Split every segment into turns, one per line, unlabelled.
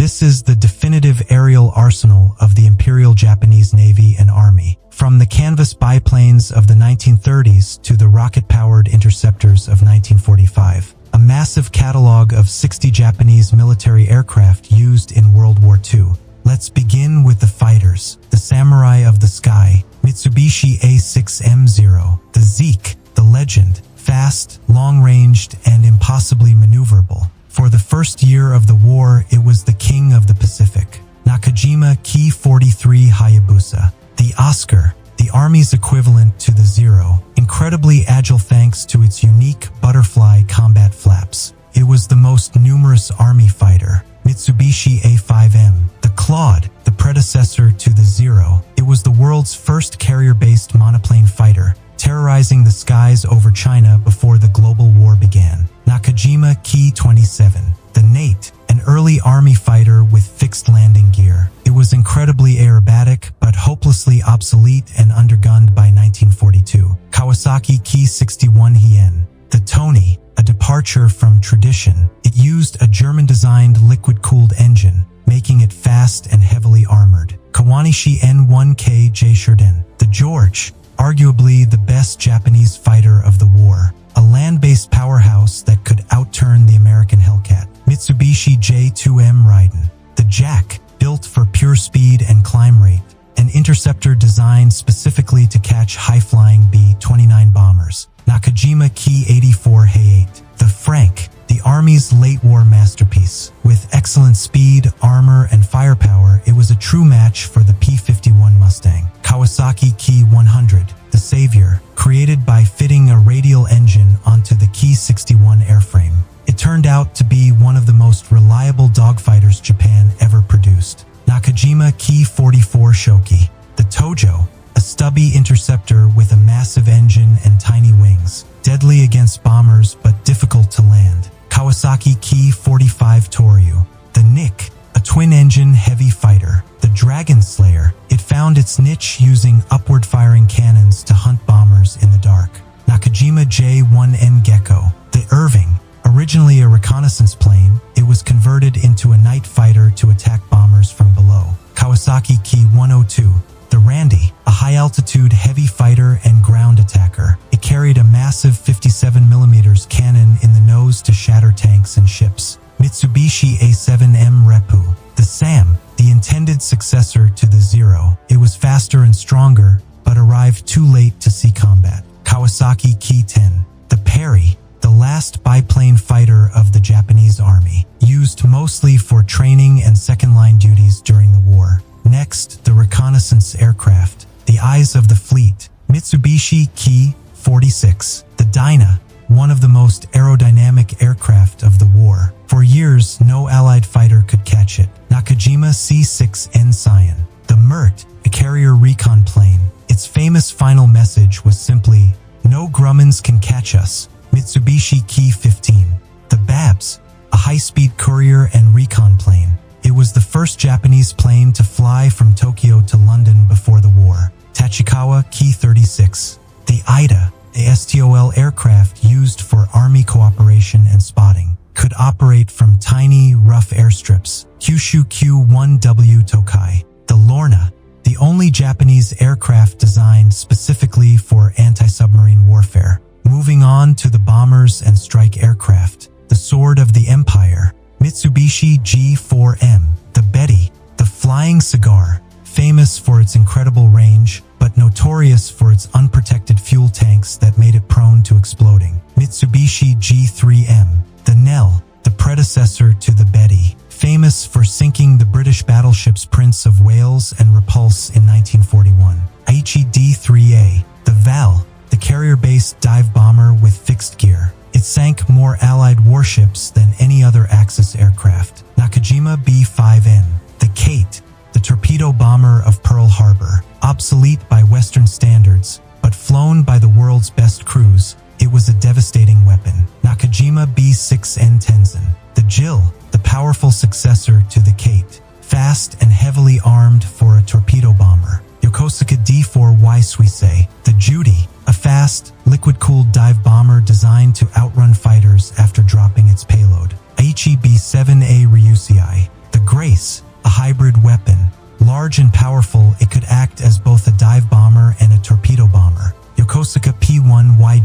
This is the definitive aerial arsenal of the Imperial Japanese Navy and Army. From the canvas biplanes of the 1930s to the rocket-powered interceptors of 1945. A massive catalog of 60 Japanese military aircraft used in World War II. Let's begin with the fighters, the samurai of the sky, Mitsubishi A6M Zero, the Zeke, the legend, fast, long-ranged, and impossibly maneuverable. For the first year of the war, it was the king of the Pacific. Nakajima Ki 43 Hayabusa, the Oscar, the Army's equivalent to the Zero, incredibly agile thanks to its unique butterfly combat flaps. It was the most numerous Army fighter. Mitsubishi A5M, the Claude, the predecessor to the Zero. It was the world's first carrier-based monoplane fighter, terrorizing the skies over China before the global war began. Nakajima Ki 27, the Nate, an early Army fighter with fixed landing gear. It was incredibly aerobatic, but hopelessly obsolete and undergunned by 1942. Kawasaki Ki 61 Hien, the Tony, a departure from tradition. It used a German-designed liquid-cooled engine, making it fast and heavily armored. Kawanishi N1K J Shiden, the George, arguably the best Japanese fighter of the war. A land-based powerhouse that could outturn the American Hellcat. Mitsubishi J2M Raiden, the Jack, built for pure speed and climb rate. An interceptor designed specifically to catch high-flying B-29 bombers. Nakajima Ki 84 Hayate, the Frank, the Army's late-war masterpiece. With excellent speed, armor, and firepower, it was a true match for the P-51 Mustang. Kawasaki Ki 100, the Savior, created by fitting a radial engine onto the Ki 61 airframe. It turned out to be one of the most reliable dogfighters Japan ever produced. Nakajima Ki 44 Shoki, the Tojo, a stubby interceptor with a massive engine and tiny wings, deadly against bombers but difficult to land. Kawasaki Ki 45 Toryu, the Nick, a twin-engine heavy fighter. The Dragon Slayer, it found its niche using upward-firing cannons to hunt bombers in the dark. Nakajima J1N Gecko, the Irving, originally a reconnaissance plane, it was converted into a night fighter to attack bombers from below. Kawasaki Ki 102, the Randy, a high-altitude heavy fighter and ground attacker. It carried a massive 57mm cannon in the nose to shatter tanks and ships. Mitsubishi A7M Repu, the Sam, the intended successor to the Zero. It was faster and stronger, but arrived too late to see combat. Kawasaki Ki 10, the Perry, the last biplane fighter of the Japanese Army, used mostly for training and second-line duties during the war. Next, the reconnaissance aircraft, the eyes of the fleet. Mitsubishi Ki 46, the Dyna, one of the most aerodynamic aircraft of the war. For years, no Allied fighter could catch it. Nakajima C6N Scion, the Mert, a carrier recon plane. Its famous final message was simply, "No Grummins can catch us." Mitsubishi Ki 15, the Babs, a high-speed courier and recon plane. It was the first Japanese plane to fly from Tokyo to London before the war. Tachikawa Ki 36, the Ida, a STOL aircraft used for Army cooperation and spotting, could operate from tiny, rough airstrips. Kyushu Q1W Tokai, the Lorna, the only Japanese aircraft designed specifically for anti-submarine warfare. Moving on to the bombers and strike aircraft, the Sword of the Empire. Mitsubishi G4M, the Betty, the Flying Cigar, famous for its incredible range, but notorious for its unprotected fuel tanks that made it prone to exploding. Mitsubishi G3M, the Nell, the predecessor to the Betty, famous for sinking the British battleships Prince of Wales and Repulse in 1941. Aichi D3A, the Val, the carrier-based dive bomber with fixed gear. It sank more Allied warships than any other Axis aircraft. Nakajima B5N, the Kate, the torpedo bomber of Pearl Harbor. Obsolete by Western standards, but flown by the world's best crews, it was a devastating weapon. Nakajima B6N Tenzin, the Jill, the powerful successor to the Kate. Fast and heavily armed for a torpedo bomber. Yokosuka D4Y Suisei, the Judy, a fast, liquid-cooled dive bomber designed to outrun fighters after dropping its payload. Aichi B7A Ryusei, the Grace,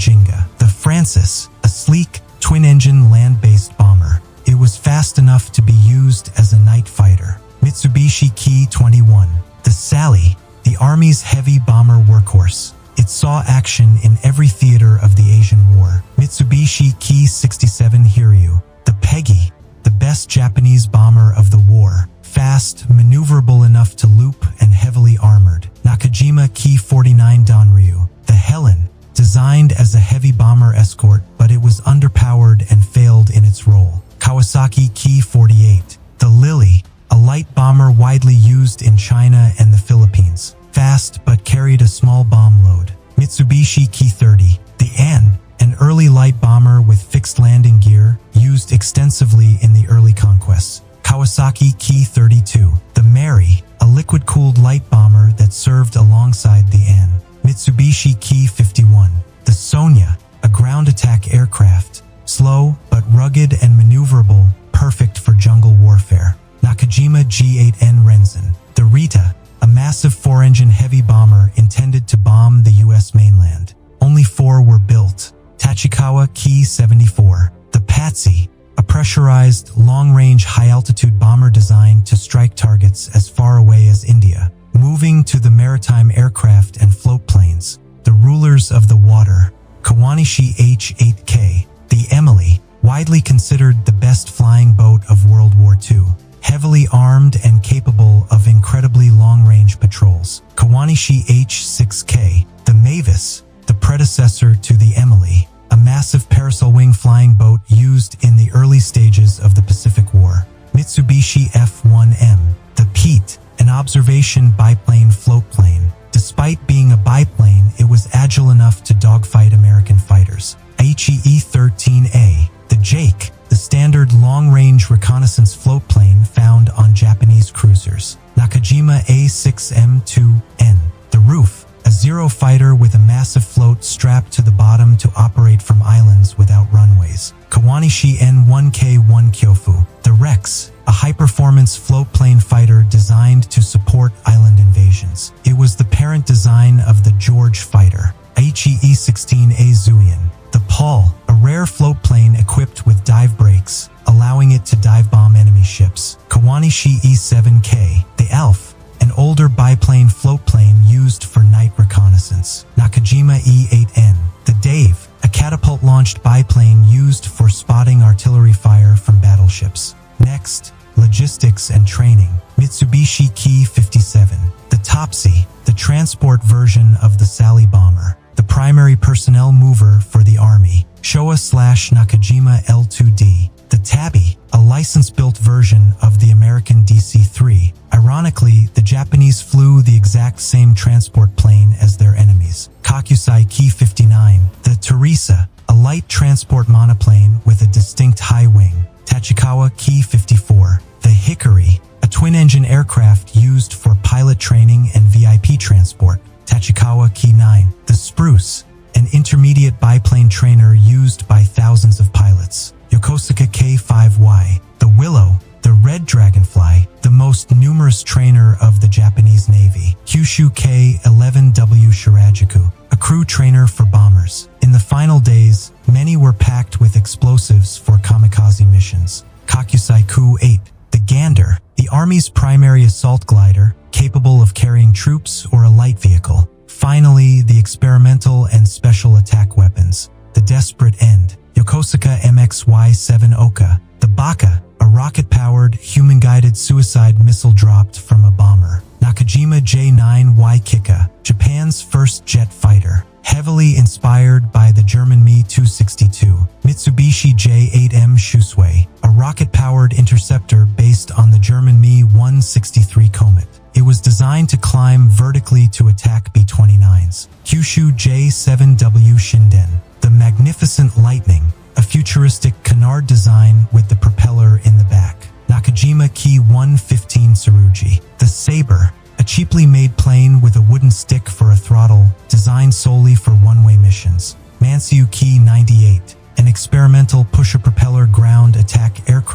Jinga. The Francis, a sleek, twin-engine land-based bomber. It was fast enough to be used as a night fighter. Mitsubishi Ki-21. The Sally, the Army's heavy bomber workhorse. It saw action in every theater of the Asian War. Mitsubishi Ki-67 Hiryu. The Peggy, the best Japanese bomber of the war. Fast, maneuverable enough to loop, and heavily armored. Nakajima Ki-49 Danryu. The Helen, designed as a heavy bomber escort, but it was underpowered and failed in its role. Kawasaki Ki-48. The Lily, a light bomber widely used in China and the Philippines. Fast, but carried a small bomb load. Mitsubishi Ki-30. The An, an early light bomber with fixed landing gear, used extensively in the early conquests. Kawasaki Ki-32. The Mary, a liquid-cooled light bomber that served alongside the An. Mitsubishi Ki-51. The Sonya, a ground attack aircraft. Slow, but rugged and maneuverable, perfect for jungle warfare. Nakajima G8N Renzen. The Rita, a massive 4-engine heavy bomber intended to bomb the U.S. mainland. Only 4 were built. Tachikawa Ki-74. The Patsy, a pressurized, long-range, high-altitude bomber designed to strike targets as far away as India. Moving to the maritime aircraft and floatplanes. The rulers of the water. Kawanishi H-8K. The Emily, widely considered the best flying boat of World War II. Heavily armed and capable of incredibly long-range patrols. Kawanishi H-6K. The Mavis, the predecessor to the Emily, a massive parasol wing flying boat used in the early stages of the Pacific War. Mitsubishi F-1M. The Pete, an observation biplane floatplane. Despite being a biplane, it was agile enough to dogfight American fighters. Aichi E-13A. The Jake, the standard long-range reconnaissance floatplane found on Japanese cruisers. Nakajima A6M2N. The Roof, a Zero fighter with a massive float strapped to the bottom to operate from islands without runways. Kawanishi N-1K1 Kyofu. The Rex, a high-performance floatplane fighter designed to support island invasions. It was the parent design of the George fighter. Aichi E-16A Zuian. The Paul, a rare floatplane equipped with dive brakes, allowing it to dive bomb enemy ships. Kawanishi E-7K. The Alf, an older biplane floatplane used for night reconnaissance. Nakajima E-8N. The Dave, a catapult-launched biplane used for spotting artillery fire from battleships. Next, logistics and training. Mitsubishi Ki-57. The Topsy, the transport version of the Sally bomber. The primary personnel mover for the Army. Showa/Nakajima L2D. The Tabby, a license-built version of the American DC-3. Ironically, the Japanese flew the exact same transport plane as their enemies. Kakusai Ki-59. The Teresa, a light transport monoplane with a distinct high wing. Tachikawa Ki-54. The Hickory, a twin-engine aircraft used for pilot training and VIP transport. Tachikawa Ki-9. The Spruce, an intermediate biplane trainer used by thousands of pilots. Yokosuka K-5Y. The Willow, the Red Dragonfly, the most numerous trainer of the Japanese Navy. Kyushu K-11W Shirajuku, a crew trainer for bombers. In the final days, many were packed with explosives for kamikaze missions. Kakusai Ku-8. The Gander, the Army's primary assault glider, capable of carrying troops or a light vehicle. Finally, the experimental and special attack weapons. The Desperate End. Yokosuka MXY-7 Oka. The Baka, a rocket-powered, human-guided suicide missile dropped from a bomber. Nakajima J-9Y Kika, Japan's first jet fighter. Heavily inspired by the German Me-262. Mitsubishi J-8M Shusui, a rocket-powered interceptor based on the German Me-163 Comet. It was designed to climb vertically to attack B-29s. Kyushu J-7W Shiden. The Magnificent Lightning, a futuristic canard design with the propeller in the back. Nakajima Ki-115 Tsurugi. The Sabre, a cheaply made plane with a wooden stick for a throttle, designed solely for one-way missions. Mansui Ki-98, an experimental pusher-propeller ground attack aircraft